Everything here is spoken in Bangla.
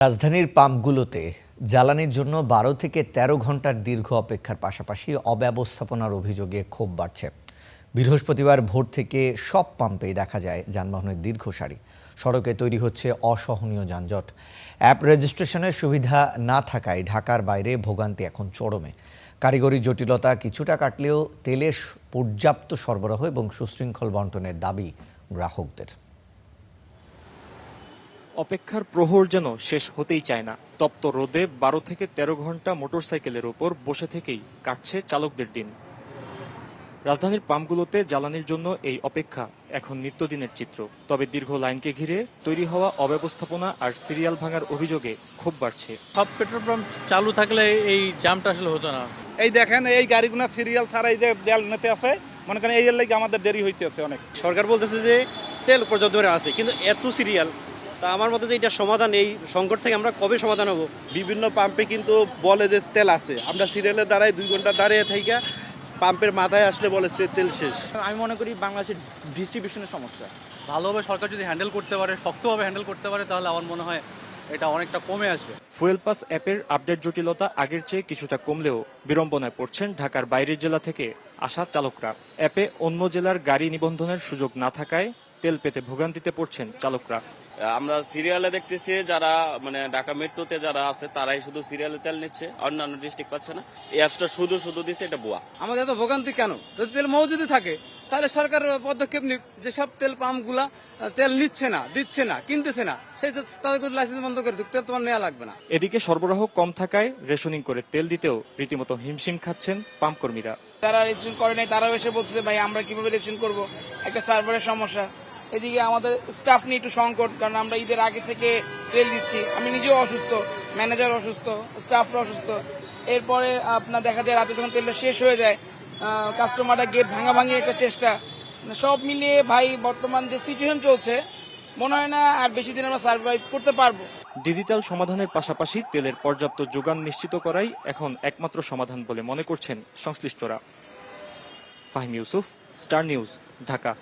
রাজধানীর পাম্পগুলোতে জ্বালানির জন্য ১২ থেকে ১৩ ঘন্টার দীর্ঘ অপেক্ষার পাশাপাশি অব্যবস্থাপনার অভিযোগে ক্ষোভ বাড়ছে। বৃহস্পতিবার ভোর থেকে সব পাম্পেই দেখা যায় যানবাহনের দীর্ঘ সারি। সড়কে তৈরি হচ্ছে অসহনীয় যানজট। অ্যাপ রেজিস্ট্রেশনের সুবিধা না থাকায় ঢাকার বাইরে ভোগান্তি এখন চরমে। কারিগরি জটিলতা কিছুটা কাটলেও তেলের পর্যাপ্ত সরবরাহ এবং সুশৃঙ্খল বণ্টনের দাবি গ্রাহকদের। অপেক্ষার প্রহর যেন শেষ হতেই চায় না। তপ্ত রোদে ১২ থেকে ১৩ ঘন্টা মোটরসাইকেলের ওপর বসে থেকেই কাটছে চালকদের দিন। রাজধানীর পাম্পগুলোতে জ্বালানির জন্য এই অপেক্ষা এখন নিত্যদিনের চিত্র। তবে দীর্ঘ লাইনকে ঘিরে তৈরি হওয়া অব্যবস্থাপনা আর সিরিয়াল ভাঙার অভিযোগে ক্ষোভ বাড়ছে। সব পেট্রোল পাম্প চালু থাকলে এই জ্যামটা আসলে হতো না। এই দেখেন এই গাড়িগুলো সিরিয়াল ছাড়া এই যে দেয়াল নিতে আছে, মনে করেন এই লাগে আমাদের দেরি হইতেছে অনেক। সরকার বলতেছে যে তেল পর্যাপ্ত ধরে আছে, কিন্তু এত সিরিয়াল, তা আমার মতে যে এটা সমাধান, এই সংকট থেকে আমরা কবে সমাধান হব? বিভিন্ন পাম্পে কিন্তু বলে যে তেল আছে, আমরা সিরিয়ালে দাঁড়াই 2 ঘন্টা দাঁড়িয়ে থেকে পাম্পের মাথায় আসলে বলে তেল শেষ। আমি মনে করি বাংলাদেশের ডিস্ট্রিবিউশনের সমস্যা। ভালোভাবে সরকার যদি হ্যান্ডেল করতে পারে, শক্তভাবে হ্যান্ডেল করতে পারে, তাহলে আমার মনে হয় এটা অনেকটা কমে আসবে। ফুয়েল পাস অ্যাপের আপডেট জটিলতা আগের চেয়ে কিছুটা কমলেও বিড়ম্বনায় পড়ছেন ঢাকার বাইরের জেলা থেকে আসা চালকরা। অ্যাপে অন্য জেলার গাড়ি নিবন্ধনের সুযোগ না থাকায় তেল পেতে ভোগান্তিতে পড়ছেন চালকরা। আমরা সিরিয়ালে দেখতেছি যারা ঢাকা মেট্রোতে যারা আছে তারাই শুধু সিরিয়ালে তেল নিচ্ছে, অন্যান্য ডিস্ট্রিক্ট পাচ্ছে না। এই অ্যাপসটা শুধু দিচ্ছে, এটা ভুয়া। আমাদের এত ভোগান্তি কেন? যদি তেল মজুদই থাকে তাহলে সরকার পদক্ষেপ নিক, যেসব তেল পাম্পগুলা তেল নিচ্ছে না, দিচ্ছে না, কিনতেছে না, সেই তাদের লাইসেন্স বন্ধ করে দিক, তেল তোমার নেওয়া লাগবে না। এদিকে সরবরাহ কম থাকায় রেশনিং করে তেল দিতেও রীতিমতো হিমশিম খাচ্ছেন পাম্প কর্মীরা। তারা রেজিস্ট্রেশন করে নাই, তারাও এসে বলতেছে ভাই আমরা কিভাবে রেজিস্ট্রেশন করবো, একটা সার্ভারের সমস্যা। এদিকে আমাদের স্টাফ নিয়ে একটু সংকট, কারণ আমরা ঈদের আগে থেকে তেল দিচ্ছি। আমি নিজেও অসুস্থ, ম্যানেজার অসুস্থ, স্টাফরা অসুস্থ। এরপরে আপনার দেখা যায় রাতে যখন তেলটা শেষ হয়ে যায়, কাস্টমাররা গেট ভাঙাভাঙির একটা চেষ্টা। সব মিলিয়ে ভাই বর্তমান যে সিচুয়েশন চলছে, মনে হয় না আর বেশি দিন আমরা সার্ভাইভ করতে পারবো। ডিজিটাল সমাধানের পাশাপাশি তেলের পর্যাপ্ত যোগান নিশ্চিত করাই এখন একমাত্র সমাধান বলে মনে করছেন সংশ্লিষ্টরা। Fahim Yusuf, star news, Dhaka.